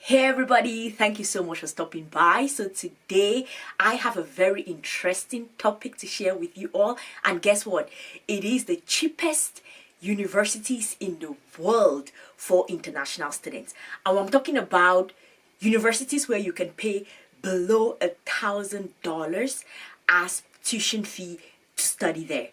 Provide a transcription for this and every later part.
Hey everybody, thank you so much for stopping by. So today I have a very interesting topic to share with you all, and guess what? It is the cheapest universities in the world for international students. And I'm talking about universities where you can pay below $1,000 as tuition fee to study there.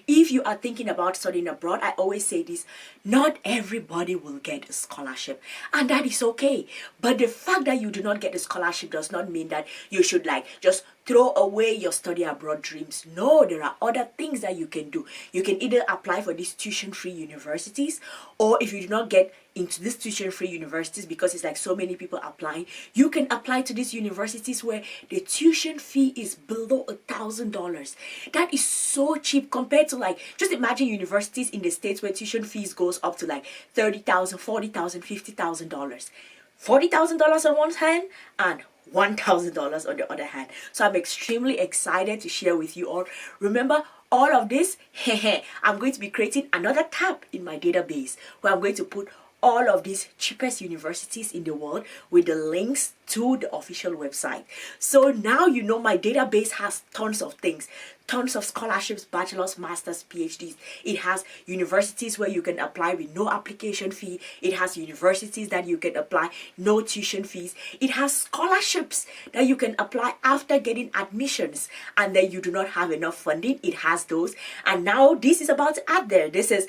If you are thinking about studying abroad, I always say this: not everybody will get a scholarship, and that is okay. But the fact that you do not get a scholarship does not mean that you should just throw away your study abroad dreams. No, there are other things that you can do. You can either apply for these tuition-free universities, or if you do not get into these tuition-free universities because it's like so many people applying, you can apply to these universities where the tuition fee is below $1,000. That is so cheap compared to, just imagine universities in the States where tuition fees goes up to $30,000, $40,000, $50,000. $40,000 on one hand and $1,000 on the other hand. So I'm extremely excited to share with you all. Remember, all of this, I'm going to be creating another tab in my database where I'm going to put all of these cheapest universities in the world with the links to the official website. So now you know my database has tons of things, tons of scholarships, bachelor's, master's, PhDs. It has universities where you can apply with no application fee. It has universities that you can apply no tuition fees. It has scholarships that you can apply after getting admissions and then you do not have enough funding. It has those. And now this is about to add there. This is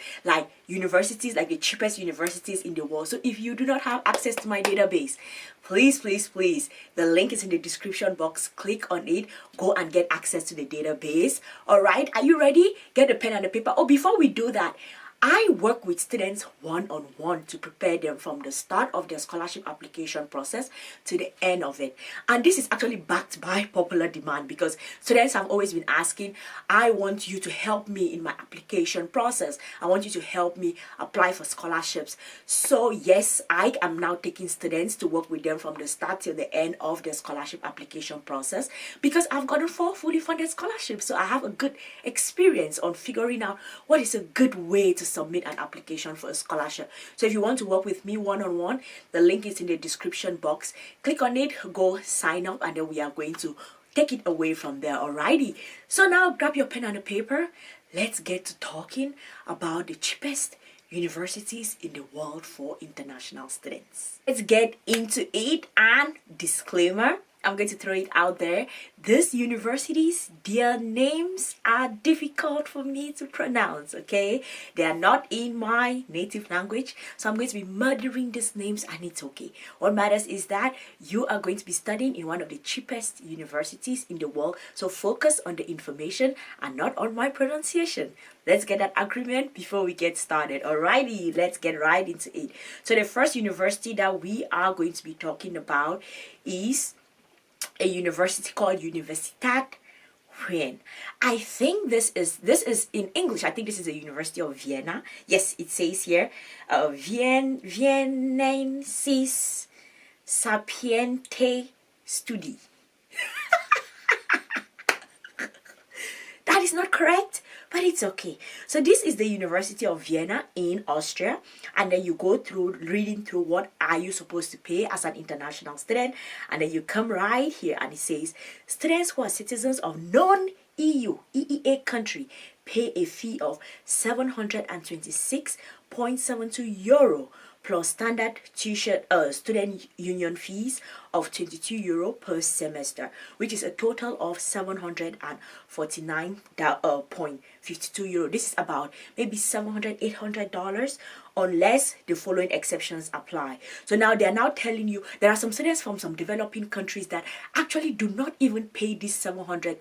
universities, the cheapest universities in the world. So if you do not have access to my database, please, the link is in the description box. Click on it, go and get access to the database. All right, are you ready? Get a pen and a paper. Oh, before we do that, I work with students one-on-one to prepare them from the start of their scholarship application process to the end of it. And this is actually backed by popular demand because students have always been asking, I want you to help me in my application process. I want you to help me apply for scholarships. So yes, I am now taking students to work with them from the start till the end of their scholarship application process because I've gotten 4 fully funded scholarships. So I have a good experience on figuring out what is a good way to submit an application for a scholarship. So if you want to work with me one-on-one, the link is in the description box. Click on it, go sign up, and then we are going to take it away from there. Alrighty, so now grab your pen and a paper. Let's get to talking about the cheapest universities in the world for international students. Let's get into it. And disclaimer, I'm going to throw it out there. These universities, their names are difficult for me to pronounce, okay? They are not in my native language, so I'm going to be murdering these names, and it's okay. What matters is that you are going to be studying in one of the cheapest universities in the world, so focus on the information and not on my pronunciation. Let's get that agreement before we get started. Alrighty, let's get right into it. So the first university that we are going to be talking about is a university called Universitat Wien. I think this is in English. I think this is the University of Vienna. Yes, it says here, Vienensis Sapiente Studi. That is not correct, but it's okay. So this is the University of Vienna in Austria, and then you go through reading through what are you supposed to pay as an international student, and then you come right here and it says students who are citizens of non-EU EEA country pay a fee of €726.72 plus standard student union fees of €22 per semester, which is a total of €749.52. This is about maybe $700, $800, unless the following exceptions apply. So now they are now telling you there are some students from some developing countries that actually do not even pay this 700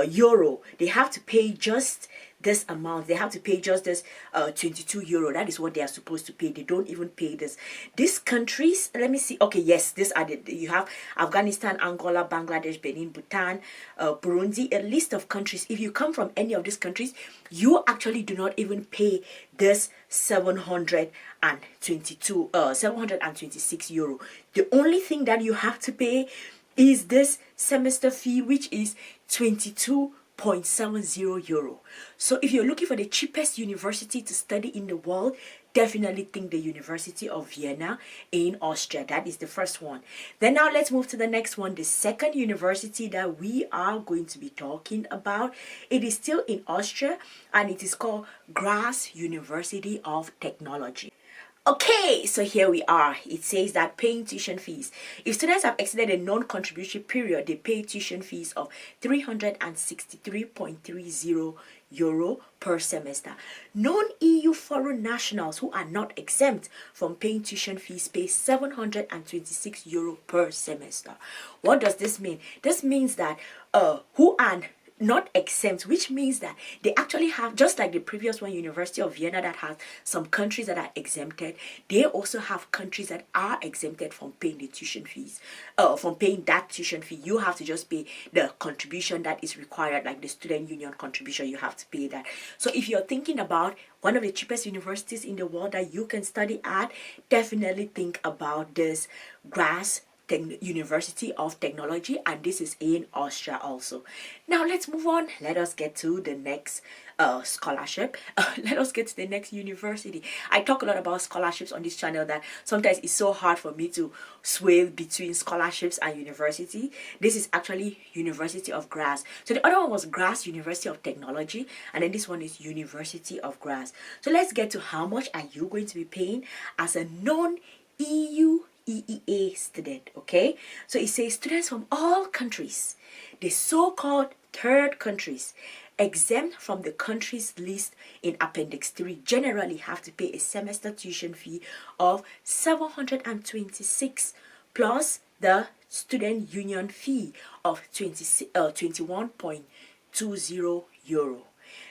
euro. They have to pay just this amount. They have to pay just this €22. That is what they are supposed to pay. They don't even pay this. These countries, let me see. Okay, yes, this are you have Afghanistan, Angola, Bangladesh, Benin, Bhutan, Burundi, a list of countries. If you come from any of these countries, you actually do not even pay this 726 euro. The only thing that you have to pay is this semester fee, which is 22.70 euro. So if you're looking for the cheapest university to study in the world, definitely think the University of Vienna in Austria. That is the first one. Then now let's move to the next one. The second university that we are going to be talking about, it is still in Austria, and it is called Graz University of Technology. Okay, so here we are. It says that paying tuition fees. If students have exceeded a non-contributory period, they pay tuition fees of 363.30 euro per semester. Non-EU foreign nationals who are not exempt from paying tuition fees pay 726 euro per semester. What does this mean? This means that who are not exempt, which means that they actually have, just like the previous one, University of Vienna, that has some countries that are exempted, they also have countries that are exempted from paying the tuition fees, from paying that tuition fee. You have to just pay the contribution that is required, like the student union contribution. You have to pay that. So if you're thinking about one of the cheapest universities in the world that you can study at, definitely think about this Graz University of Technology, and this is in Austria also. Now let's move on. Let us get to the next scholarship. Let us get to the next university. I talk a lot about scholarships on this channel that sometimes it's so hard for me to sway between scholarships and university. This is actually University of Graz. So the other one was Graz University of Technology, and then this one is University of Graz. So let's get to how much are you going to be paying as a non-EU EEA student. Okay, so it says students from all countries, the so-called third countries, exempt from the countries list in Appendix 3, generally have to pay a semester tuition fee of 726 plus the student union fee of 21.20 euro.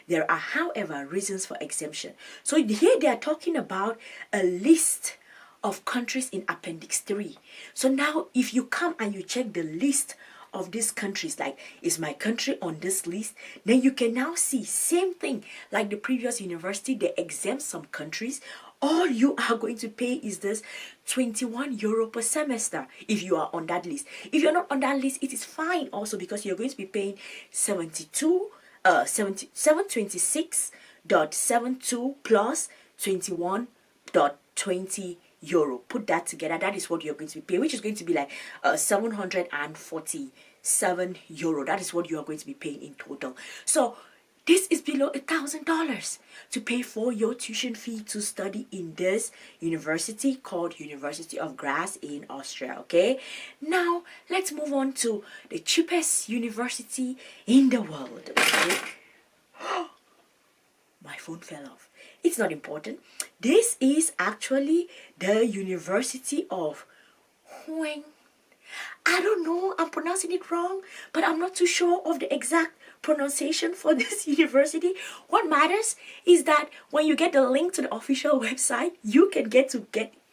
There are, however, reasons for exemption. So here they are talking about a list of countries in Appendix 3. So now if you come and you check the list of these countries, like, is my country on this list, then you can now see same thing like the previous university. They exempt some countries. All you are going to pay is this 21 euro per semester if you are on that list. If you're not on that list, it is fine also, because you're going to be paying 726.72 plus 21.20 euro. Put that together, that is what you're going to be paying, which is going to be like 747 euro. That is what you are going to be paying in total. So this is below $1,000 to pay for your tuition fee to study in this university called University of Graz in Austria. Okay, now let's move on to the cheapest university in the world. Okay. My phone fell off. It's not important. This is actually the University of Huang. I don't know, I'm pronouncing it wrong, but I'm not too sure of the exact pronunciation for this university. What matters is that when you get the link to the official website, you can get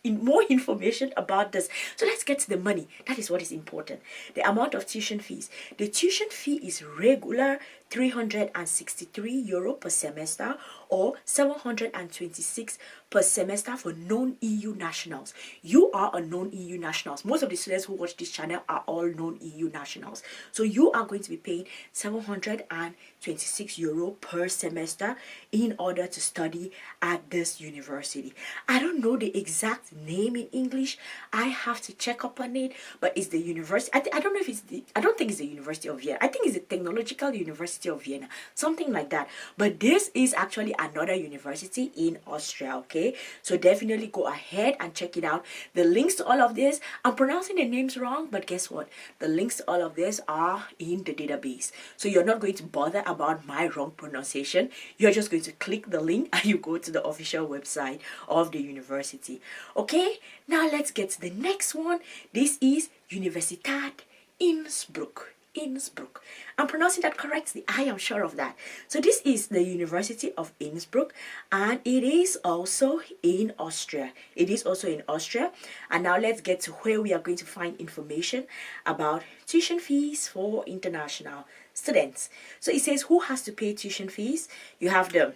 more information about this. So let's get to the money. That is what is important. The amount of tuition fees. The tuition fee is regular 363 euro per semester, or 726 per semester for non-EU nationals. You are a non-EU nationals. Most of the students who watch this channel are all non-EU nationals. So you are going to be paying 726 euro per semester in order to study at this university. I don't know the exact name in English. I have to check up on it, but it's the university. I don't know if it's the, I don't think it's the University of Vienna. I think it's the Technological University of Vienna, something like that. But this is actually another university in Austria. Okay, so definitely go ahead and check it out. The links to all of this, I'm pronouncing the names wrong, but guess what, the links to all of this are in the database, so you're not going to bother about my wrong pronunciation. You're just going to click the link and you go to the official website of the university. Okay, now let's get to the next one. This is Universität Innsbruck. Innsbruck. I'm pronouncing that correctly. I am sure of that. So this is the University of Innsbruck, and it is also in Austria. It is also in Austria. And now let's get to where we are going to find information about tuition fees for international students. So it says who has to pay tuition fees. You have the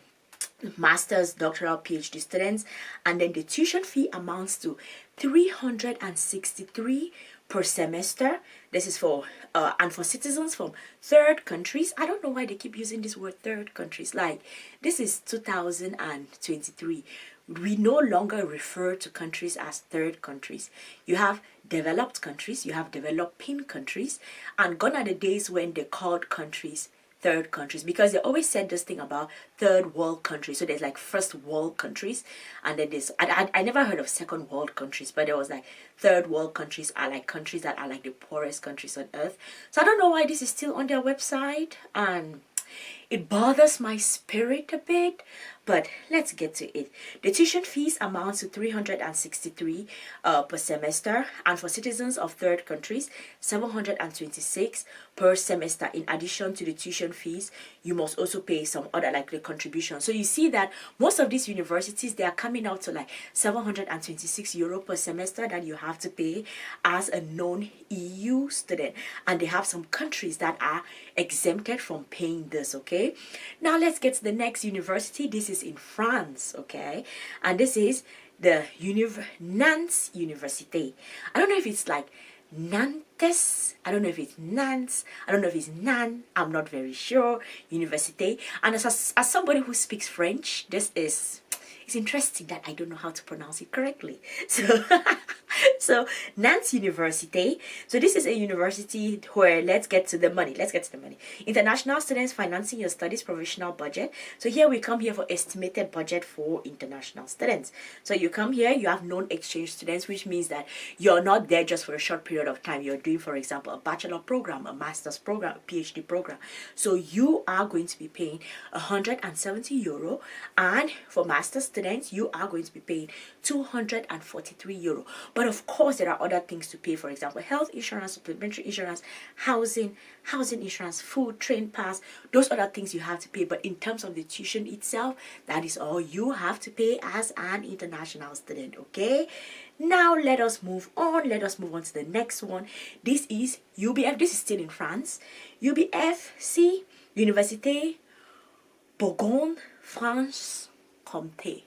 master's, doctoral, PhD students, and then the tuition fee amounts to 363 per semester. This is for and for citizens from third countries. I don't know why they keep using this word third countries. Like, this is 2023. we no longer refer to countries as third countries. You have developed countries, you have developing countries, and gone are the days when they called countries third countries, because they always said this thing about third world countries. So there's like first world countries, and then there's I never heard of second world countries, but there was like third world countries are like countries that are like the poorest countries on earth. So I don't know why this is still on their website, and it bothers my spirit a bit, but let's get to it. The tuition fees amount to 363 per semester, and for citizens of third countries, 726 per semester. In addition to the tuition fees, you must also pay some other like the contribution. So you see that most of these universities, they are coming out to like 726 euro per semester that you have to pay as a non-EU student, and they have some countries that are exempted from paying this. Okay, now let's get to the next university. This is in France, okay, and this is the Nantes University. I don't know if it's like Nantes, I don't know if it's Nantes, I don't know if it's Nantes, I'm not very sure. University. And as somebody who speaks French, this is, it's interesting that I don't know how to pronounce it correctly. So Nantes University. So this is a university where, let's get to the money. International students financing your studies provisional budget. So here we come here for estimated budget for international students. So you come here, you have non-exchange students, which means that you're not there just for a short period of time. You're doing, for example, a bachelor program, a master's program, a PhD program. So you are going to be paying 170 euro, and for master's students, you are going to be paying 243 euro. But of course, there are other things to pay. For example, health insurance, supplementary insurance, housing insurance, food, train pass, those other things you have to pay. But in terms of the tuition itself, that is all you have to pay as an international student. Okay, now let us move on to the next one. This is UBF. This is still in France. UBFC, Université Bourgogne France Comté.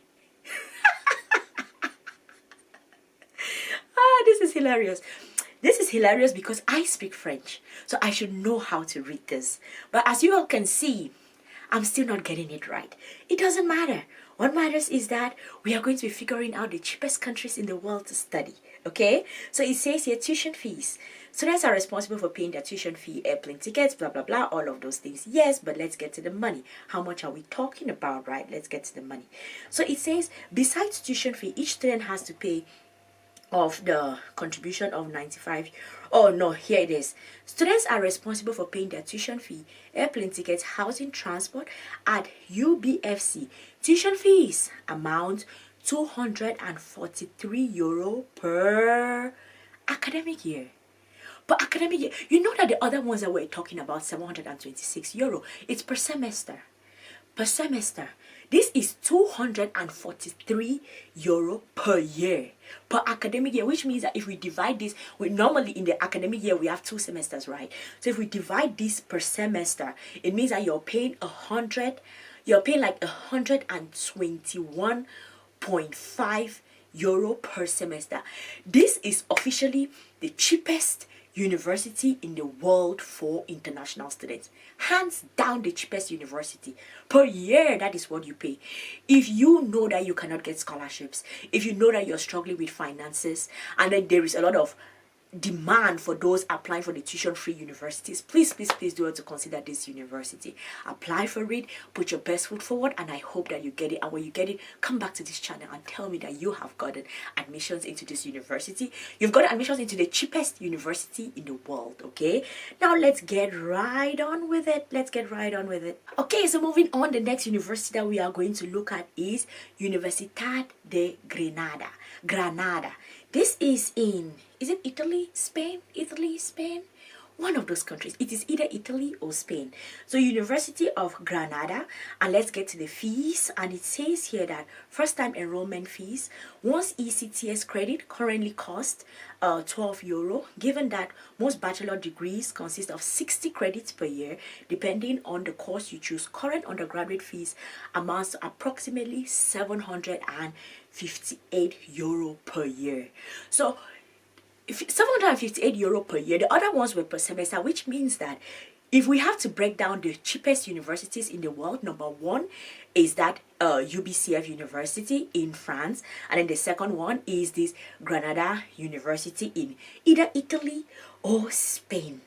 This is hilarious. This is hilarious because I speak French, so I should know how to read this. But as you all can see, I'm still not getting it right. It doesn't matter. What matters is that we are going to be figuring out the cheapest countries in the world to study. Okay? So it says here tuition fees. Students are responsible for paying their tuition fee, airplane tickets, blah, blah, blah, all of those things. Yes, but let's get to the money. How much are we talking about, right? Let's get to the money. So it says, besides tuition fee, each student has to pay of the contribution of 95. Oh no, here it is. Students are responsible for paying their tuition fee, airplane tickets, housing, transport at UBFC. Tuition fees amount 243 euro per academic year. Per academic year. You know that the other ones that we're talking about, 726 euro, it's per semester. Per semester. This is 243 euro per year, per academic year, which means that if we divide this, normally in the academic year we have 2 semesters, right? So if we divide this per semester, it means that you're paying like 121.5 euro per semester. This is officially the cheapest university in the world for international students. Hands down the cheapest university. Per year, that is what you pay. If you know that you cannot get scholarships, if you know that you're struggling with finances, and then there is a lot of demand for those applying for the tuition-free universities, please do want to consider this university. Apply for it, put your best foot forward, and I hope that you get it. And when you get it, come back to this channel and tell me that you have gotten admissions into this university. You've got admissions into the cheapest university in the world. Okay, now let's get right on with it. Okay, so moving on, the next university that we are going to look at is Universidad de Granada. This is in, is it Italy, Spain? One of those countries. It is either Italy or Spain. So University of Granada, and let's get to the fees. And it says here that first time enrollment fees, once ECTS credit currently cost 12 euro, given that most bachelor degrees consist of 60 credits per year, depending on the course you choose. Current undergraduate fees amounts to approximately 758 euro per year. So if 758 euro per year, the other ones were per semester, which means that if we have to break down the cheapest universities in the world, number one is that UBCF University in France, and then the second one is this Granada University in either Italy or Spain.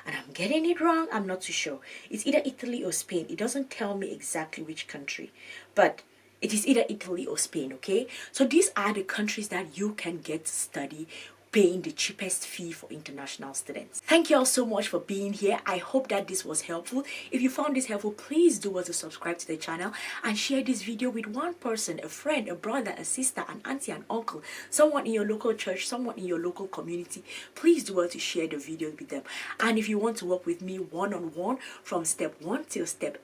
And I'm getting it wrong, I'm not too sure. It's either Italy or Spain. It doesn't tell me exactly which country, but it is either Italy or Spain, okay? So these are the countries that you can get to study paying the cheapest fee for international students. Thank you all so much for being here. I hope that this was helpful. If you found this helpful, please do also subscribe to the channel and share this video with one person, a friend, a brother, a sister, an auntie, an uncle, someone in your local church, someone in your local community. Please do also share the video with them. And if you want to work with me one-on-one from step 1 till step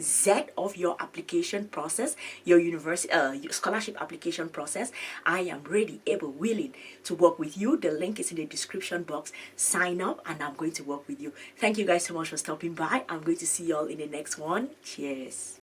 Z of your application process, your university your scholarship application process, I am ready, able, willing to work with you. The link is in the description box. Sign up and I'm going to work with you. Thank you guys so much for stopping by. I'm going to see you all in the next one. Cheers.